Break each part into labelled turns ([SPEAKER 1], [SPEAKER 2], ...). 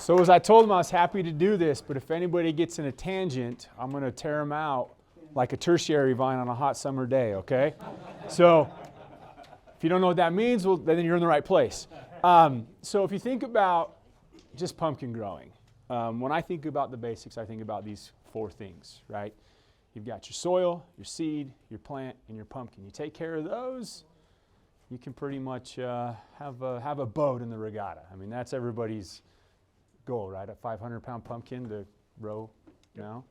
[SPEAKER 1] So as I told him, I was happy to do this, but if anybody gets in a tangent, I'm going to tear them out like a tertiary vine on a hot summer day, okay? So if you don't know what that means, well, then you're in the right place. So if you think about just pumpkin growing, when I think about the basics, I think about these 4 things, right? You've got your soil, your seed, your plant, and your pumpkin. You take care of those, you can pretty much have a boat in the regatta. I mean, that's everybody's goal, right? A 500-pound pumpkin to row, you know?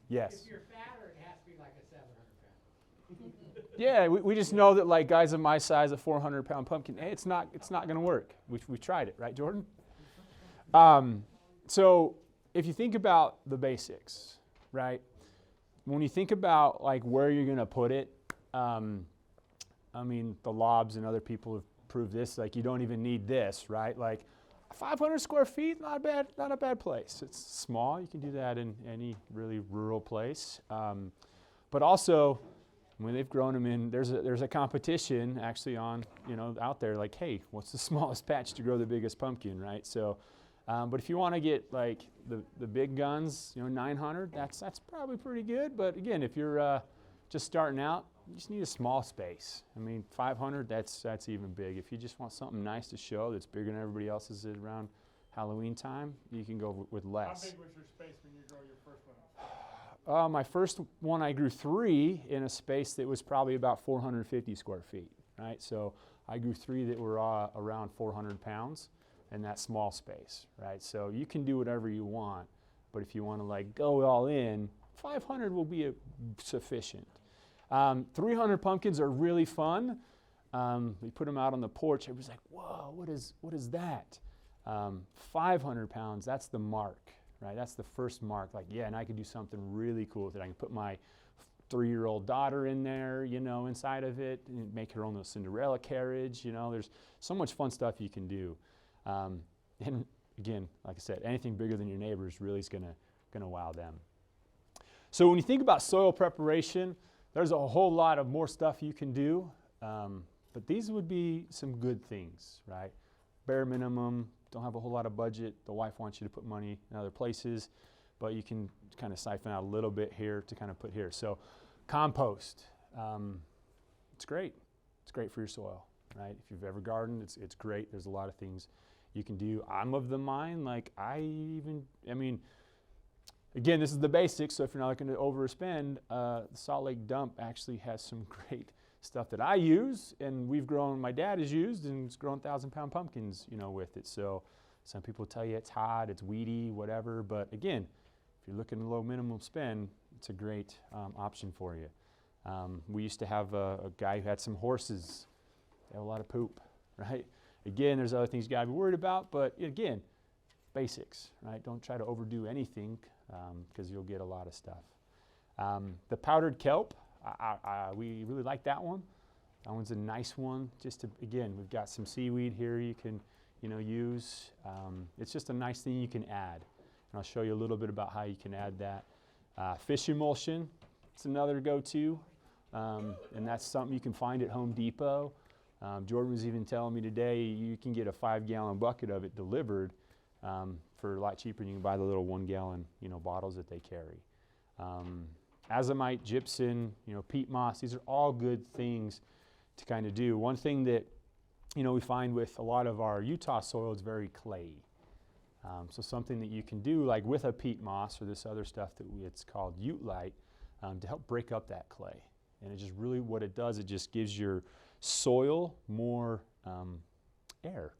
[SPEAKER 1] Yes.
[SPEAKER 2] If you're fatter, it has to be like a 700-pound.
[SPEAKER 1] Yeah, we just know that like guys of my size, a 400-pound pumpkin, hey, it's not going to work. We tried it, right, Jordan? So if you think about the basics, right? When you think about like where you're going to put it, I mean, the Lobs and other people have proved this. Like you don't even need this, right? Like 500 square feet, not a bad place. It's small. You can do that in any really rural place. But also, when they've grown them in, there's a competition actually on, out there. Like, hey, what's the smallest patch to grow the biggest pumpkin, right? So, but if you want to get like the big guns, 900, that's probably pretty good. But again, if you're just starting out, you just need a small space. I mean, 500, that's even big. If you just want something nice to show that's bigger than everybody else's around Halloween time, you can go with less.
[SPEAKER 3] How big was your space when you grew your first one?
[SPEAKER 1] My first one, I grew 3 in a space that was probably about 450 square feet, right? So I grew 3 that were around 400 pounds in that small space, right? So you can do whatever you want, but if you want to like go all in, 500 will be sufficient. 300 pumpkins are really fun. We put them out on the porch. Everybody's like, whoa, what is that? 500 pounds, that's the mark, right? That's the first mark. Like, yeah, and I could do something really cool with it. I can put my 3-year-old daughter in there, inside of it, and make her own little Cinderella carriage. There's so much fun stuff you can do. And again, like I said, anything bigger than your neighbors really is gonna wow them. So when you think about soil preparation, there's a whole lot of more stuff you can do, but these would be some good things, right? Bare minimum, don't have a whole lot of budget. The wife wants you to put money in other places, but you can kind of siphon out a little bit here to kind of put here. So compost, it's great. It's great for your soil, right? If you've ever gardened, it's great. There's a lot of things you can do. I'm of the mind, like again, this is the basics, so if you're not looking to overspend, the Salt Lake dump actually has some great stuff that I use, and my dad has used, and it's grown 1,000-pound pumpkins, with it. So some people tell you it's hot, it's weedy, whatever, but again, if you're looking at low minimum spend, it's a great option for you. We used to have a guy who had some horses. They have a lot of poop, right? Again, there's other things you gotta be worried about, but again, basics, right? Don't try to overdo anything, because you'll get a lot of stuff. The powdered kelp, we really like that one. That one's a nice one. Again, we've got some seaweed here you can use. It's just a nice thing you can add. And I'll show you a little bit about how you can add that. Fish emulsion, it's another go-to. And that's something you can find at Home Depot. Jordan was even telling me today you can get a 5-gallon bucket of it delivered for a lot cheaper than you can buy the little 1-gallon bottles that they carry. Azomite, gypsum, peat moss, these are all good things to kind of do. One thing that we find with a lot of our Utah soil is very clayey. So something that you can do like with a peat moss or this other stuff it's called Ute-Lite to help break up that clay. And it just really what it does, it just gives your soil more air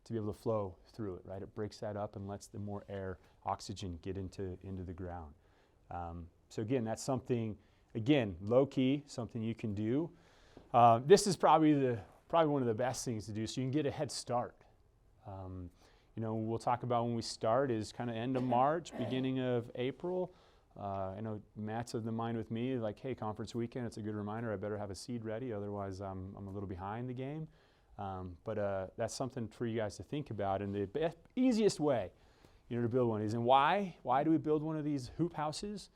[SPEAKER 1] to be able to flow through it, right? It breaks that up and lets the more air, oxygen get into the ground. So again, that's something, low-key, something you can do. This is probably one of the best things to do, so you can get a head start. We'll talk about when we start is kind of end of March, beginning of April. I know Matt's of the mind with me, like, hey, conference weekend, it's a good reminder, I better have a seed ready, otherwise I'm a little behind the game. But that's something for you guys to think about. And the easiest way, to build one is, and why do we build one of these hoop houses?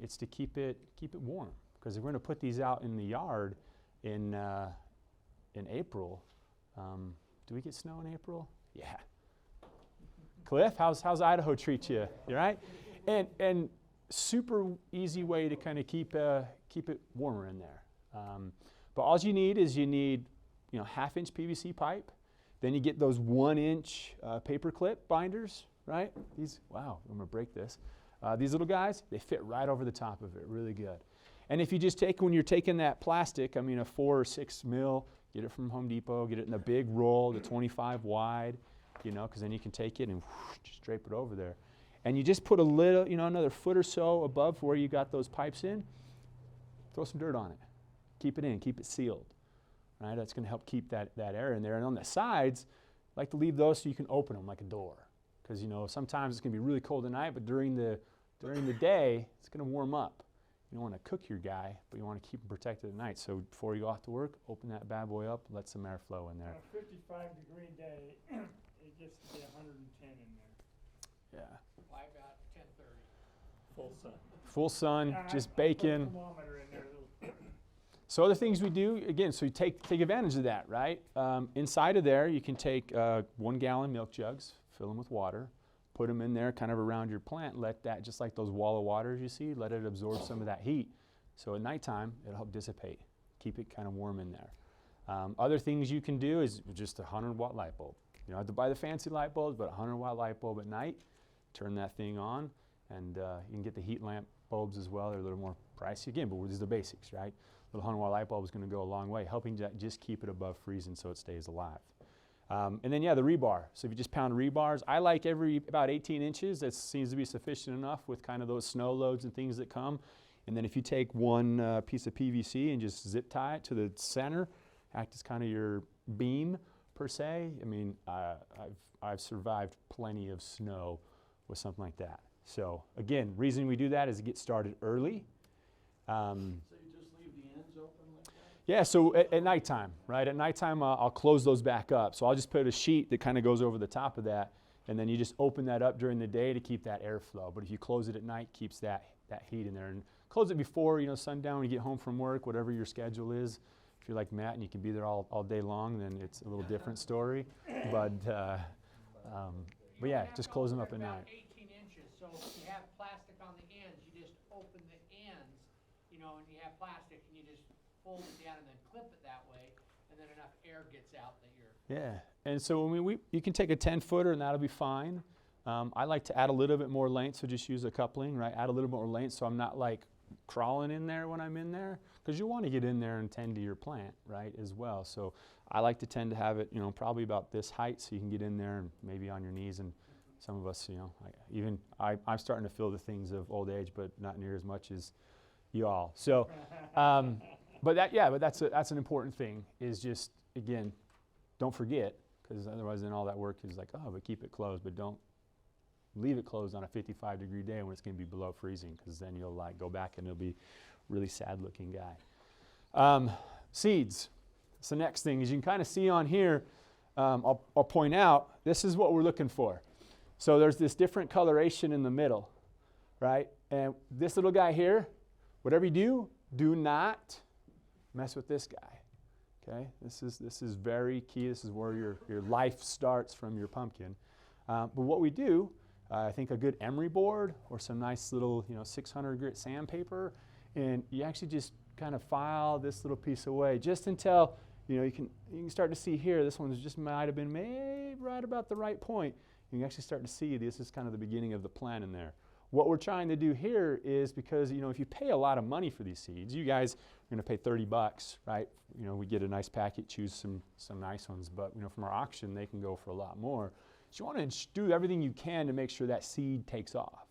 [SPEAKER 1] It's to keep it warm. Because if we're going to put these out in the yard in April, do we get snow in April? Yeah. Cliff, how's Idaho treat you? You right? And super easy way to kind of keep it warmer in there. But all you need is half-inch PVC pipe. Then you get those 1-inch paper clip binders, right? Wow, I'm gonna break this. These little guys, they fit right over the top of it, really good. And if you just when you're taking that plastic, a 4 or 6 mil, get it from Home Depot, get it in a big roll, the 25 wide, because then you can take it and just drape it over there. And you just put a little, another foot or so above where you got those pipes in, throw some dirt on it. Keep it in, keep it sealed. Right? That's going to help keep that air in there. And on the sides, I like to leave those so you can open them like a door. Because sometimes it's going to be really cold at night, but during the day, it's going to warm up. You don't want to cook your guy, but you want to keep him protected at night. So before you go off to work, open that bad boy up, let some air flow in there.
[SPEAKER 3] On a 55-degree day, it gets to be 110 in there.
[SPEAKER 1] Yeah.
[SPEAKER 2] By about 10:30.
[SPEAKER 3] Full sun.
[SPEAKER 1] Full sun, just
[SPEAKER 3] I put a
[SPEAKER 1] baking.
[SPEAKER 3] thermometer in there.
[SPEAKER 1] So other things we do, again, so you take advantage of that, right? Inside of there, you can take 1-gallon milk jugs, fill them with water, put them in there kind of around your plant, let that, just like those wall of waters you see, let it absorb some of that heat. So at nighttime, it'll help dissipate, keep it kind of warm in there. Other things you can do is just a 100-watt light bulb. You don't have to buy the fancy light bulbs, but a 100-watt light bulb at night, turn that thing on, and you can get the heat lamp bulbs as well. They're a little more pricey again, but these are the basics, right? Little 100-watt light bulb is going to go a long way, helping just keep it above freezing so it stays alive. And then, the rebar. So if you just pound rebars, I like about 18 inches. That seems to be sufficient enough with kind of those snow loads and things that come. And then if you take one piece of PVC and just zip tie it to the center, act as kind of your beam per se. I've survived plenty of snow with something like that. So again, reason we do that is to get started early.
[SPEAKER 4] So you just leave the ends open like that?
[SPEAKER 1] Yeah, so at nighttime, right? At nighttime, I'll close those back up. So I'll just put a sheet that kind of goes over the top of that, and then you just open that up during the day to keep that airflow. But if you close it at night, keeps that heat in there. And close it before, sundown when you get home from work, whatever your schedule is. If you're like Matt and you can be there all day long, then it's a little different story. But yeah, just close them up at night.
[SPEAKER 2] 18 inches, so if you have plastic on the ends, you just open the ends, and you have plastic, and you just fold it down and then clip it that way, and then enough air gets out that you're...
[SPEAKER 1] Yeah, and so you can take a 10-footer and that'll be fine. I like to add a little bit more length, so just use a coupling, right? Add a little bit more length so I'm not like crawling in there when I'm in there, because you want to get in there and tend to your plant, right, as well. So I like to tend to have it, probably about this height so you can get in there and maybe on your knees. And some of us, I'm starting to feel the things of old age, but not near as much as you all. So, but that's an important thing, is just, again, don't forget, because otherwise then all that work is like, oh, but keep it closed, but don't leave it closed on a 55-degree day when it's going to be below freezing, because then you'll go back and it'll be a really sad-looking guy. Seeds. So the next thing is, you can kind of see on here, I'll point out, this is what we're looking for. So there's this different coloration in the middle, right? And this little guy here, whatever you do not mess with this guy. Okay, this is very key. This is where your life starts from your pumpkin. But what we do, I think a good emery board or some nice little 600 grit sandpaper, and you actually just kind of file this little piece away just until you can start to see here. This one just might have been made right about the right point. You can actually start to see this is kind of the beginning of the plant in there. What we're trying to do here is, because if you pay a lot of money for these seeds, you guys are going to pay $30, right? We get a nice packet, choose some nice ones, but from our auction they can go for a lot more. So you want to do everything you can to make sure that seed takes off,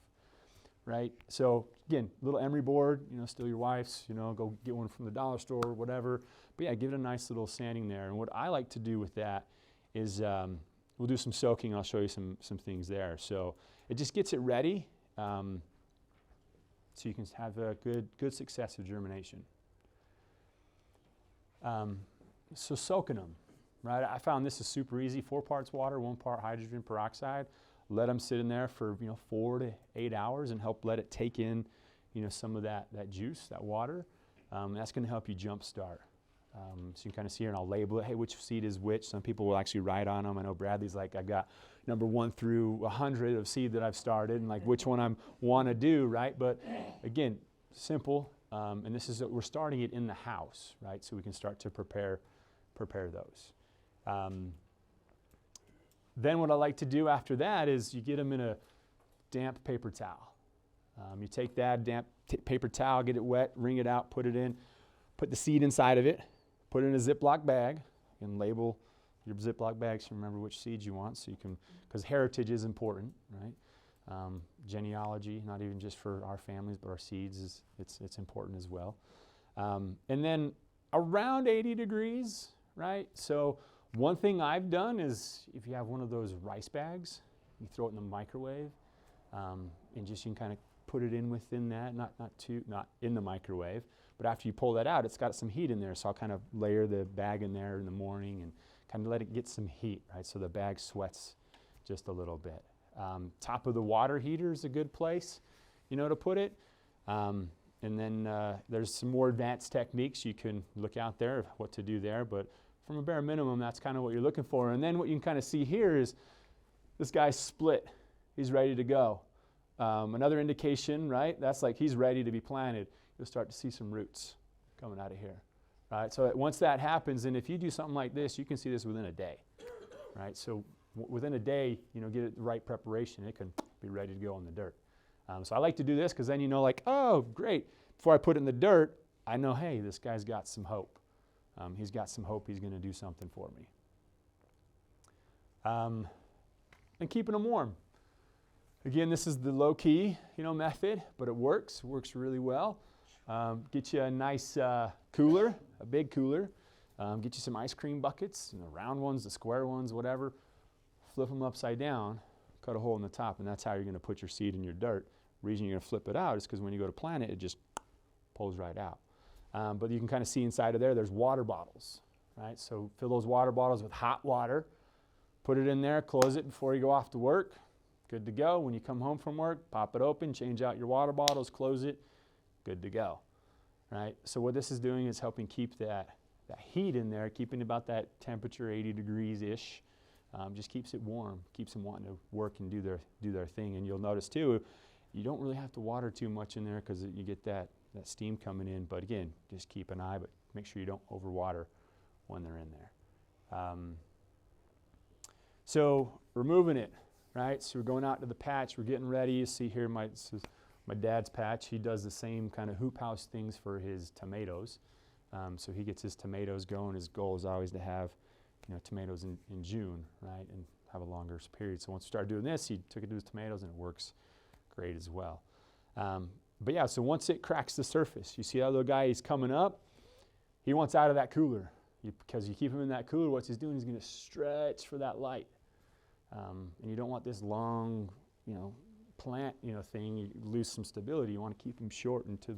[SPEAKER 1] right? So again, little emery board, still your wife's, go get one from the dollar store or whatever. But yeah, give it a nice little sanding there. And what I like to do with that is we'll do some soaking. I'll show you some things there. So it just gets it ready. So you can have a good success of germination. So soaking them, right? I found this is super easy. 4 parts water, 1 part hydrogen peroxide. Let them sit in there for 4 to 8 hours and help let it take in some of that juice, that water. That's going to help you jumpstart So you can kind of see here, and I'll label it, hey, which seed is which. Some people will actually write on them. I know Bradley's like, I've got number 1 through 100 of seed that I've started, and like which one I want to do, right? But again, simple, and this is, we're starting it in the house, right? So we can start to prepare those. Then what I like to do after that is you get them in a damp paper towel. You take that damp paper towel, get it wet, wring it out, put it in, put the seed inside of it, put it in a Ziploc bag, and label your Ziploc bags to remember which seeds you want, so you can, because heritage is important, right? Genealogy, not even just for our families, but our seeds, it's important as well. And then around 80 degrees, right? So one thing I've done is, if you have one of those rice bags, you throw it in the microwave, and just you can kind of put it in within that, not in the microwave, but after you pull that out, it's got some heat in there, so I'll kind of layer the bag in there in the morning and kind of let it get some heat, right? So the bag sweats just a little bit. Top of the water heater is a good place, to put it. And then there's some more advanced techniques you can look out there of what to do there, but from a bare minimum, that's kind of what you're looking for. And then what you can kind of see here is this guy's split. He's ready to go. Another indication, right? That's like he's ready to be planted. You'll start to see some roots coming out of here, right? So once that happens, and if you do something like this, you can see this within a day, right? So within a day, get it the right preparation, it can be ready to go in the dirt. So I like to do this because then like, oh, great. Before I put it in the dirt, I know, hey, this guy's got some hope. He's got some hope he's going to do something for me. And keeping them warm. Again, this is the low-key, method, but it works. It works really well. Get you a nice cooler, a big cooler. Get you some ice cream buckets, the round ones, the square ones, whatever. Flip them upside down, cut a hole in the top, and that's how you're going to put your seed in your dirt. The reason you're going to flip it out is because when you go to plant it, it just pulls right out. But you can kind of see inside of there, there's water bottles, right? So fill those water bottles with hot water, put it in there, close it before you go off to work. Good to go. When you come home from work, pop it open, change out your water bottles, close it, good to go, right? So what this is doing is helping keep that heat in there, keeping about that temperature, 80 degrees-ish. Just keeps it warm, keeps them wanting to work and do their thing. And you'll notice too, you don't really have to water too much in there because you get that steam coming in. But again, just keep an eye, but make sure you don't overwater when they're in there. So removing it, right? So we're going out to the patch, we're getting ready. You see here, this is my dad's patch. He does the same kind of hoop house things for his tomatoes. So he gets his tomatoes going. His goal is always to have tomatoes in June, right, and have a longer period. So once we started doing this, he took it to his tomatoes, and it works great as well. But yeah, so once it cracks the surface, you see that little guy, he's coming up. He wants out of that cooler. Because you keep him in that cooler, what he's doing, he's going to stretch for that light. And you don't want this long, plant, thing. You lose some stability. You want to keep them short and to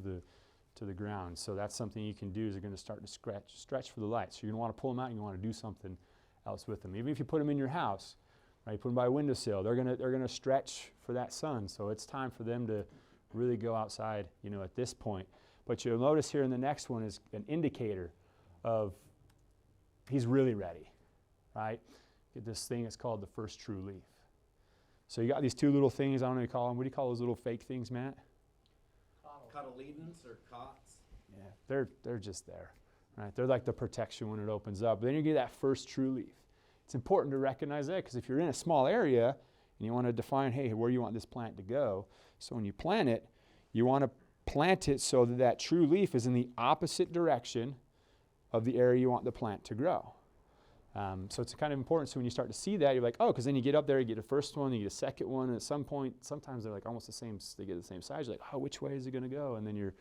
[SPEAKER 1] the ground. So that's something you can do, is they're going to start to stretch for the light. So you're going to want to pull them out, and you want to do something else with them. Even if you put them in your house, right, you put them by a windowsill, they're going to stretch for that sun. So it's time for them to really go outside, at this point. But you'll notice here in the next one is an indicator of he's really ready, right? Get this thing, it's called the first true leaf. So you got these two little things, I don't know what you call them. What do you call those little fake things, Matt?
[SPEAKER 4] Cotyledons or cots?
[SPEAKER 1] Yeah, they're just there, right? They're like the protection when it opens up. But then you get that first true leaf. It's important to recognize that, because if you're in a small area and you want to define, hey, where you want this plant to go, so when you plant it, you want to plant it so that true leaf is in the opposite direction of the area you want the plant to grow. So it's kind of important. So when you start to see that, you're like, oh, because then you get up there, you get a first one, you get a second one, and at some point, sometimes they're like almost the same, they get the same size. You're like, oh, which way is it going to go? And then you're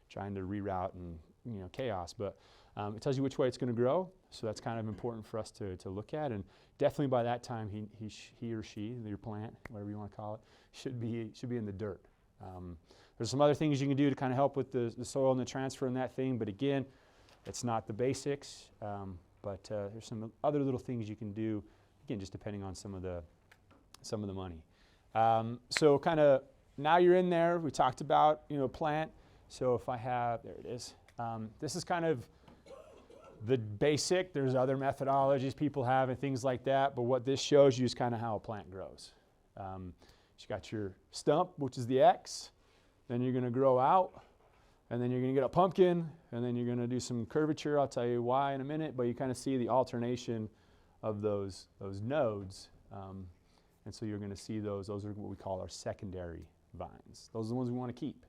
[SPEAKER 1] trying to reroute and, chaos. But it tells you which way it's going to grow. So that's kind of important for us to look at. And definitely by that time, he or she, your plant, whatever you want to call it, should be in the dirt. There's some other things you can do to kind of help with the soil and the transfer and that thing. But again, it's not the basics. But there's some other little things you can do, again, just depending on some of the money. So kind of now you're in there. We talked about plant. So if I have, there it is. This is kind of the basic. There's other methodologies people have and things like that, but what this shows you is kind of how a plant grows. You got your stump, which is the X, then you're going to grow out, and then you're going to get a pumpkin, and then you're going to do some curvature. I'll tell you why in a minute, but you kind of see the alternation of those nodes, and so you're going to see those are what we call our secondary vines. Those are the ones we want to keep,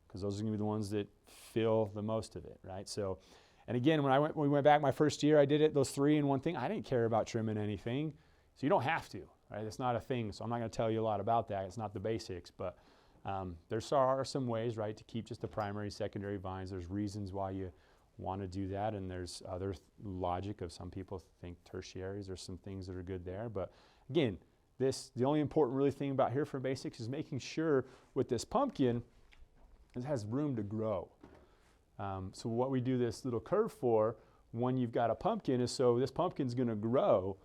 [SPEAKER 1] because those are going to be the ones that fill the most of it, right? So, and again, when we went back my first year, I did it, those 3 in one thing. I didn't care about trimming anything, so you don't have to, right? It's not a thing, so I'm not going to tell you a lot about that. It's not the basics, but there are some ways, right, to keep just the primary, secondary vines. There's reasons why you want to do that, and there's other logic of some people think tertiaries. There's some things that are good there, but again, the only important really thing about here for basics is making sure with this pumpkin it has room to grow. So what we do this little curve for when you've got a pumpkin is so this pumpkin's going to grow,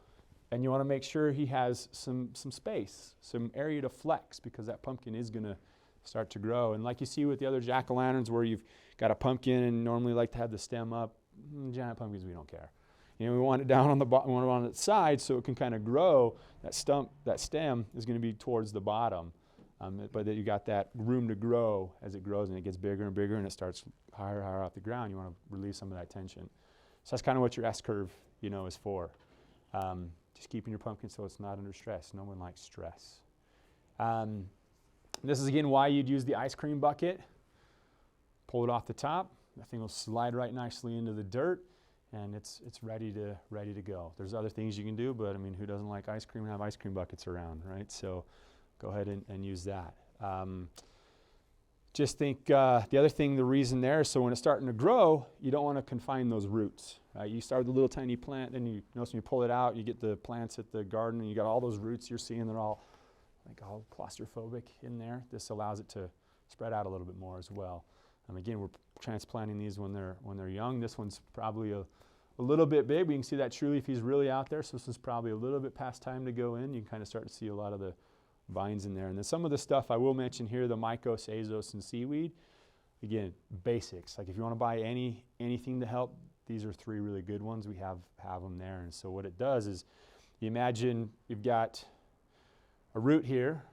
[SPEAKER 1] and you want to make sure he has some space, some area to flex, because that pumpkin is going to start to grow. And like you see with the other jack-o'-lanterns where you've got a pumpkin and normally like to have the stem up, giant pumpkins we don't care. You know, we want it down on the bottom, we want it on its side so it can kind of grow. That stem is going to be towards the bottom, but that you got that room to grow as it grows, and it gets bigger and bigger, and it starts higher and higher off the ground. You want to release some of that tension. So that's kind of what your S curve, is for. Just keeping your pumpkin so it's not under stress. No one likes stress. This is again why you'd use the ice cream bucket. Pull it off the top. That thing will slide right nicely into the dirt, and it's ready to go. There's other things you can do, but I mean, who doesn't like ice cream and have ice cream buckets around, right? So go ahead and use that. Just think the other thing, the reason there, so when it's starting to grow, you don't want to confine those roots. You start with a little tiny plant, and you notice when you pull it out, you get the plants at the garden, and you got all those roots you're seeing. They're all claustrophobic in there. This allows it to spread out a little bit more as well. Again, we're transplanting these when they're young. This one's probably a little bit big. We can see that true leaf, he's really out there, so this is probably a little bit past time to go in. You can kind of start to see a lot of the vines in there. And then some of the stuff I will mention here, the mycos, azos, and seaweed. Again, basics. Like if you want to buy anything to help, these are 3 really good ones. We have them there. And so what it does is, you imagine you've got a root here,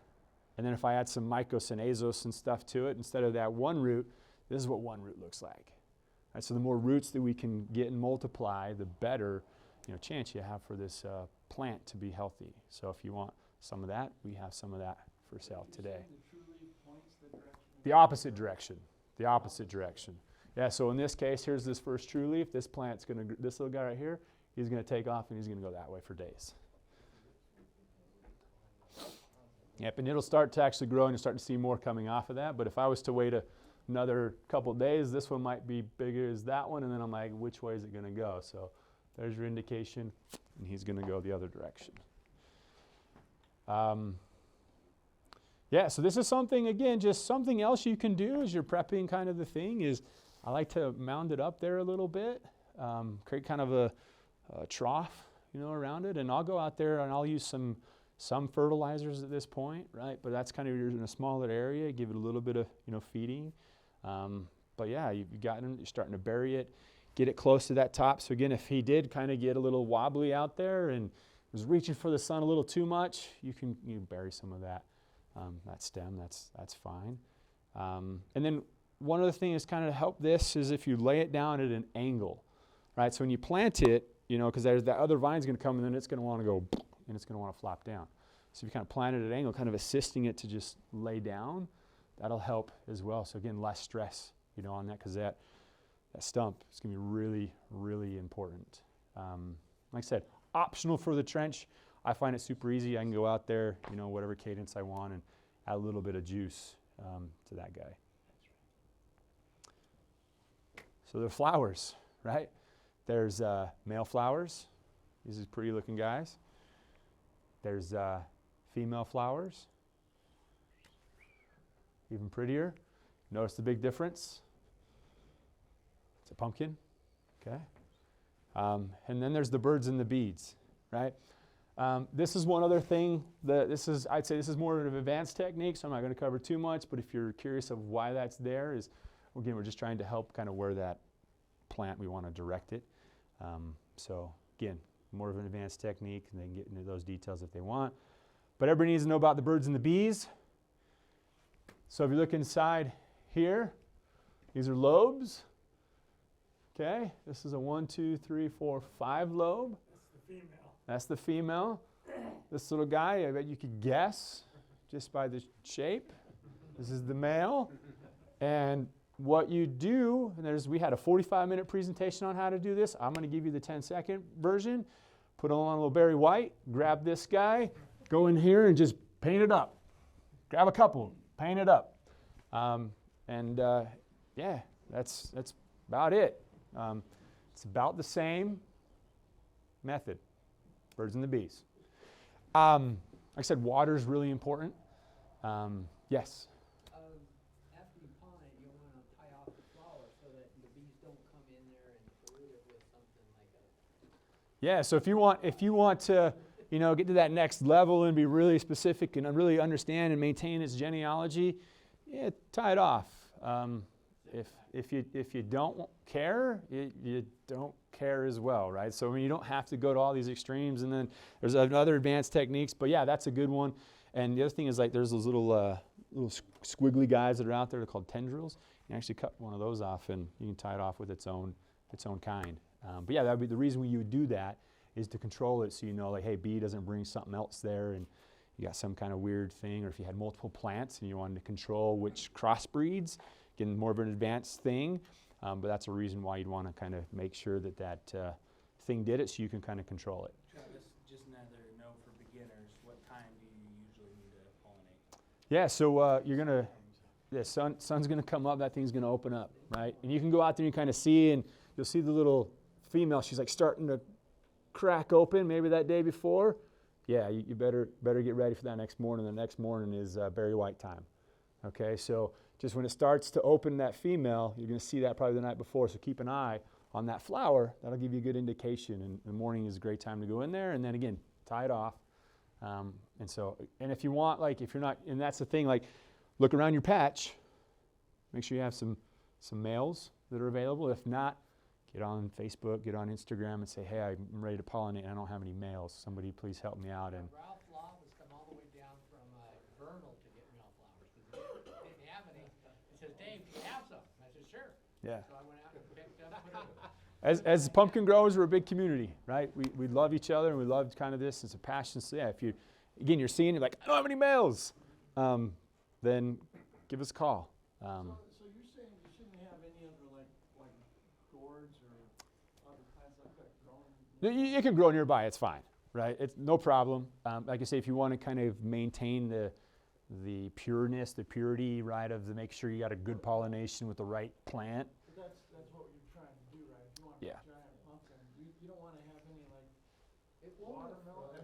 [SPEAKER 1] and then if I add some mycos and azos and stuff to it, instead of that one root, this is what one root looks like. Right, so the more roots that we can get and multiply, the better chance you have for this plant to be healthy. So if you want some of that, we have some of that for sale today.
[SPEAKER 4] The true leaf points the direction?
[SPEAKER 1] The opposite direction. The opposite direction. Yeah, so in this case, here's this first true leaf. This plant's going to, this little guy right here, he's going to take off and he's going to go that way for days. Yep, and it'll start to actually grow, and you'll start to see more coming off of that. But if I was to wait another couple days, this one might be bigger as that one, and then I'm like, which way is it going to go? So there's your indication, and he's going to go the other direction. Yeah, so this is something, again, just something else you can do as you're prepping kind of the thing is, I like to mound it up there a little bit, create kind of a trough, around it, and I'll go out there and I'll use some fertilizers at this point, right? But that's kind of, you're in a smaller area, give it a little bit of, feeding. But yeah, you've gotten, you're starting to bury it, get it close to that top. So again, if he did kind of get a little wobbly out there and was reaching for the sun a little too much, you bury some of that stem. That's fine. And then one other thing is kind of to help this is if you lay it down at an angle, right? So when you plant it, because there's that other vine's going to come, and then it's going to want to go, and it's going to want to flop down. So if you kind of plant it at an angle, kind of assisting it to just lay down, that'll help as well. So again, less stress, on that, because that stump is going to be really, really important. Like I said, optional for the trench. I find it super easy. I can go out there, whatever cadence I want, and add a little bit of juice to that guy. So the flowers, right? There's male flowers. These are pretty looking guys. There's female flowers. Even prettier. Notice the big difference? It's a pumpkin, okay? And then there's the birds and the beads, right? This is one other thing. I'd say this is more of an advanced technique, so I'm not going to cover too much, but if you're curious of why that's there, again, we're just trying to help kind of where that plant, we want to direct it. So again, more of an advanced technique, and they can get into those details if they want. But everybody needs to know about the birds and the bees. So if you look inside here, these are lobes. Okay, this is a 1, 2, 3, 4, 5 lobe.
[SPEAKER 3] That's the female.
[SPEAKER 1] That's the female. This little guy, I bet you could guess just by the shape. This is the male. And what you do, and we had a 45-minute presentation on how to do this. I'm going to give you the 10-second version. Put on a little Berry White, grab this guy, go in here and just paint it up. Grab a couple, paint it up. Yeah, that's about it. It's about the same method, birds and the bees. Like I said, water is really important. Yes?
[SPEAKER 2] After you pollinate, you want to tie off the flower so that the bees don't come in there and pollute it with something like a...
[SPEAKER 1] Yeah, so if you want to, get to that next level and be really specific and really understand and maintain its genealogy, yeah, tie it off. If you don't care, you don't care as well, right? So you don't have to go to all these extremes, and then there's other advanced techniques. But yeah, that's a good one. And the other thing is, like, there's those little squiggly guys that are out there. They're called tendrils. You can actually cut one of those off, and you can tie it off with its own kind. But yeah, that would be the reason you would do that, is to control it, so like, hey, bee doesn't bring something else there, and you got some kind of weird thing. Or if you had multiple plants and you wanted to control which crossbreeds, again, more of an advanced thing. But that's a reason why you'd want to kind of make sure that thing did it, so you can kind of control it.
[SPEAKER 4] Travis, just another note for beginners. What time do you usually need to pollinate?
[SPEAKER 1] Yeah, so the sun's going to come up, that thing's going to open up, right? And you can go out there and kind of see, and you'll see the little female, she's like starting to crack open, maybe that day before. Yeah, you better get ready for that next morning. The next morning is Berry White time. Okay, so just when it starts to open, that female, you're going to see that probably the night before, so keep an eye on that flower. That'll give you a good indication, and the morning is a great time to go in there, and then again, tie it off. And if you want, like, if you're not, and that's the thing, like, look around your patch, make sure you have some males that are available. If not, get on Facebook, get on Instagram, and say, hey, I'm ready to pollinate, and I don't have any males. Somebody please help me out. And
[SPEAKER 2] Ralph Lobb has come all the way down from Vernal to get male flowers because he didn't have any. He says, Dave, do you have some? I said, sure.
[SPEAKER 1] yeah.
[SPEAKER 2] So I went out and picked up. Put it
[SPEAKER 1] As pumpkin growers, we're a big community, right? We love each other, and we love kind of this. It's a passion. So yeah, if you're seeing, you're like, I don't have any males, then give us a call.
[SPEAKER 4] So you're saying you shouldn't have any other like gourds or other plants like that growing?
[SPEAKER 1] You can grow nearby, it's fine, right? It's no problem. Like I say, if you want to kind of maintain the pureness, the purity, right, make sure you got a good pollination with the right plant.
[SPEAKER 4] But that's what you're trying to do, right? If you want
[SPEAKER 1] Yeah.
[SPEAKER 4] a giant pumpkin, you don't want to have any like
[SPEAKER 2] It won't.
[SPEAKER 4] watermelon.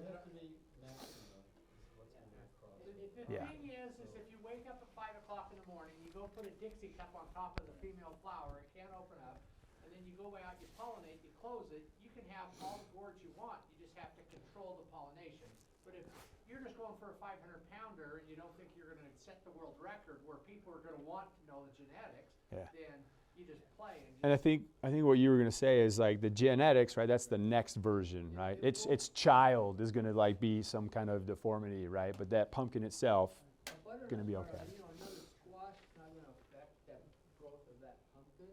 [SPEAKER 2] The
[SPEAKER 1] Yeah.
[SPEAKER 2] thing is if you wake up at 5 o'clock in the morning, you go put a Dixie cup on top of the female flower, it can't open up, and then you go out, you pollinate, you close it, you can have all the gourds you want, you just have to control the pollination. But if you're just going for a 500-pounder and you don't think you're going to set the world record where people are going to want to know the genetics,
[SPEAKER 1] Yeah.
[SPEAKER 2] then you just play.
[SPEAKER 1] And I think what you were going to say is, like, the genetics, right? That's the next version, right? Its child is going to, like, be some kind of deformity, right? But that pumpkin itself, gonna be okay.
[SPEAKER 2] Another squash is not going to affect that growth of that pumpkin.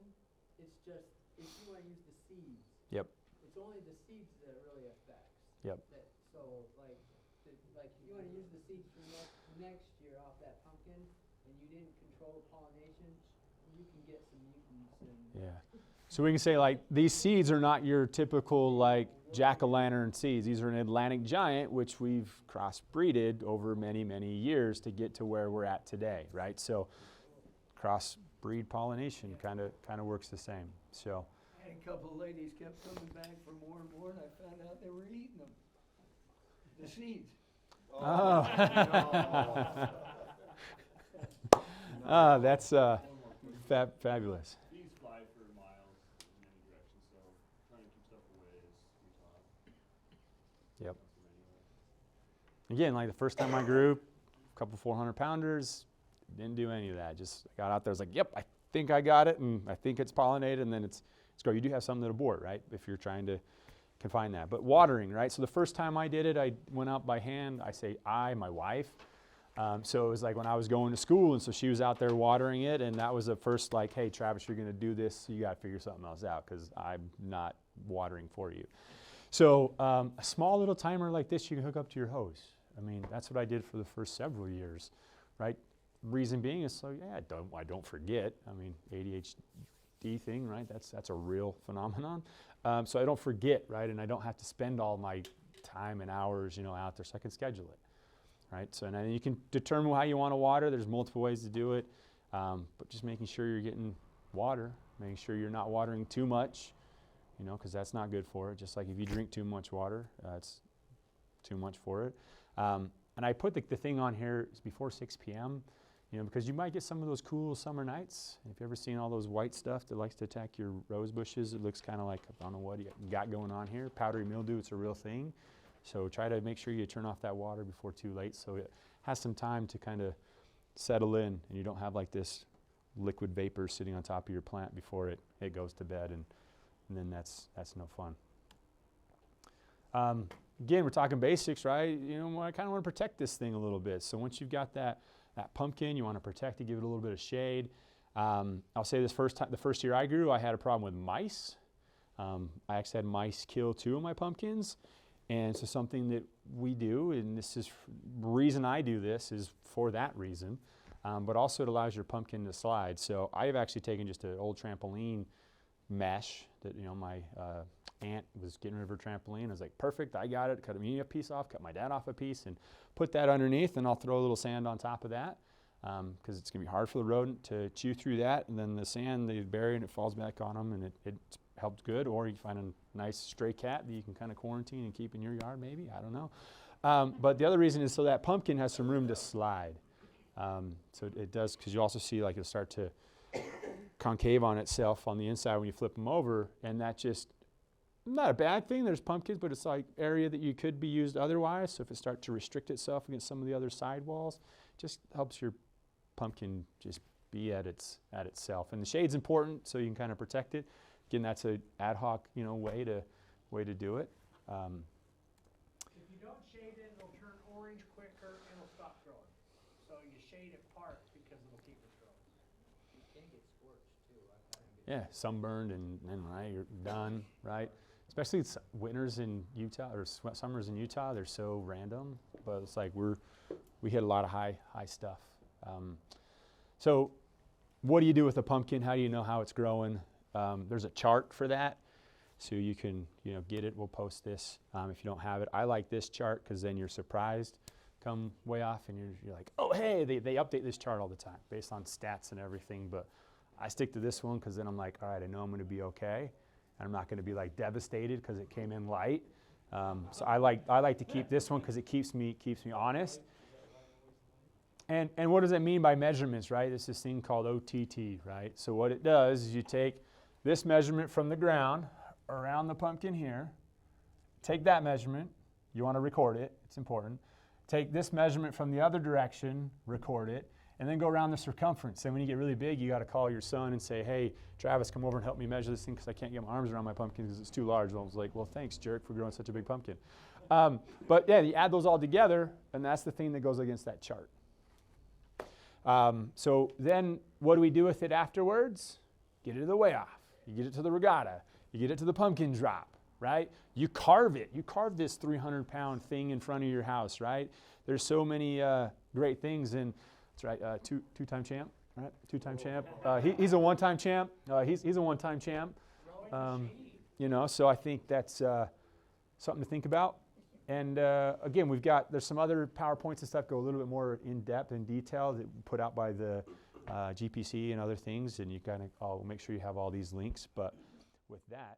[SPEAKER 2] It's just if you want to use the seeds.
[SPEAKER 1] Yep.
[SPEAKER 2] It's only the seeds that it really affects.
[SPEAKER 1] Yep.
[SPEAKER 2] So like if you want to use the seeds for next year off that pumpkin, and you didn't control the pollination, you can get some mutants and.
[SPEAKER 1] Yeah. So we can say, like, these seeds are not your typical, like, jack-o'-lantern seeds. These are an Atlantic giant, which we've crossbreeded over many, many years to get to where we're at today, right? So crossbreed pollination kind of works the same. So
[SPEAKER 5] I had a couple of ladies kept coming back for more and more, and I found out they were eating them. The seeds.
[SPEAKER 1] That's fabulous.
[SPEAKER 6] Bees fly for miles in any direction, so trying to keep stuff away is tough.
[SPEAKER 1] Yep. Again, like the first time I grew, a couple 400-pounders, didn't do any of that. Just got out there, was like, yep, I think I got it, and I think it's pollinated, and then it's grow. You do have some that abort, right, if you're trying to confine that. But watering, right? So the first time I did it, I went out by hand. I say my wife. So it was like when I was going to school, and so she was out there watering it, and that was the first like, hey, Travis, you're going to do this, so you got to figure something else out because I'm not watering for you. So a small little timer like this you can hook up to your hose. I mean, that's what I did for the first several years, right? Reason being is so, yeah, I don't forget. I mean, ADHD thing, right? That's a real phenomenon. So I don't forget, right? And I don't have to spend all my time and hours, out there, so I can schedule it, right? So now you can determine how you want to water. There's multiple ways to do it, but just making sure you're getting water, making sure you're not watering too much, because that's not good for it. Just like if you drink too much water, it's too much for it. And I put the thing on here before 6 p.m., because you might get some of those cool summer nights. If you've ever seen all those white stuff that likes to attack your rose bushes, it looks kind of like, I don't know what you got going on here. Powdery mildew, it's a real thing. So try to make sure you turn off that water before too late so it has some time to kind of settle in and you don't have like this liquid vapor sitting on top of your plant before it goes to bed, and then that's no fun. Again, we're talking basics, right? I kind of want to protect this thing a little bit. So once you've got that pumpkin, you want to protect it, give it a little bit of shade. I'll say the first year I grew, I had a problem with mice. I actually had mice kill 2 of my pumpkins. And so something that we do, and this is the reason I do this is for that reason, but also it allows your pumpkin to slide. So I've actually taken just an old trampoline mesh that, my aunt was getting rid of her trampoline. I was like, perfect, I got it. Cut me a piece off, cut my dad off a piece, and put that underneath, and I'll throw a little sand on top of that because it's going to be hard for the rodent to chew through that. And then the sand, they bury and it falls back on them, and it helps good. Or you find a nice stray cat that you can kind of quarantine and keep in your yard maybe, I don't know. But the other reason is so that pumpkin has some room to slide. So it does, because you also see like it'll start to concave on itself on the inside when you flip them over, and that just, not a bad thing. There's pumpkins, but it's like area that you could be used otherwise. So if it starts to restrict itself against some of the other side walls, just helps your pumpkin just be at itself. And the shade's important, so you can kind of protect it. Again, that's an ad hoc, way to do it.
[SPEAKER 2] If you don't shade it, it'll turn orange quicker and it'll stop growing. So you shade it part because it'll keep it growing. You can get scorched too.
[SPEAKER 1] Yeah, sunburned and right, you're done, right? Especially winters in Utah or summers in Utah, they're so random. But it's like we hit a lot of high stuff. So what do you do with a pumpkin? How do you know how it's growing? There's a chart for that, so you can get it. We'll post this if you don't have it. I like this chart because then you're surprised come way off, and you're like, oh hey, they update this chart all the time based on stats and everything. But I stick to this one because then I'm like, all right, I know I'm going to be okay. I'm not going to be like devastated because it came in light. So I like to keep this one because it keeps me honest. And what does that mean by measurements, right? It's this thing called OTT, right? So what it does is you take this measurement from the ground around the pumpkin here. Take that measurement. You want to record it. It's important. Take this measurement from the other direction, record it, and then go around the circumference. And when you get really big, you got to call your son and say, hey, Travis, come over and help me measure this thing because I can't get my arms around my pumpkin because it's too large. And I was like, well, thanks, jerk, for growing such a big pumpkin. But yeah, you add those all together, and that's the thing that goes against that chart. So then what do we do with it afterwards? Get it to the weigh off. You get it to the regatta. You get it to the pumpkin drop, right? You carve it. You carve this 300-pound thing in front of your house, right? There's so many great things. And that's right, two-time champ, right? Two-time champ. He's a one-time champ. He's a one-time champ. So I think that's something to think about. And again, there's some other PowerPoints and stuff go a little bit more in depth and detail that put out by the GPC and other things. And you I'll make sure you have all these links. But with that.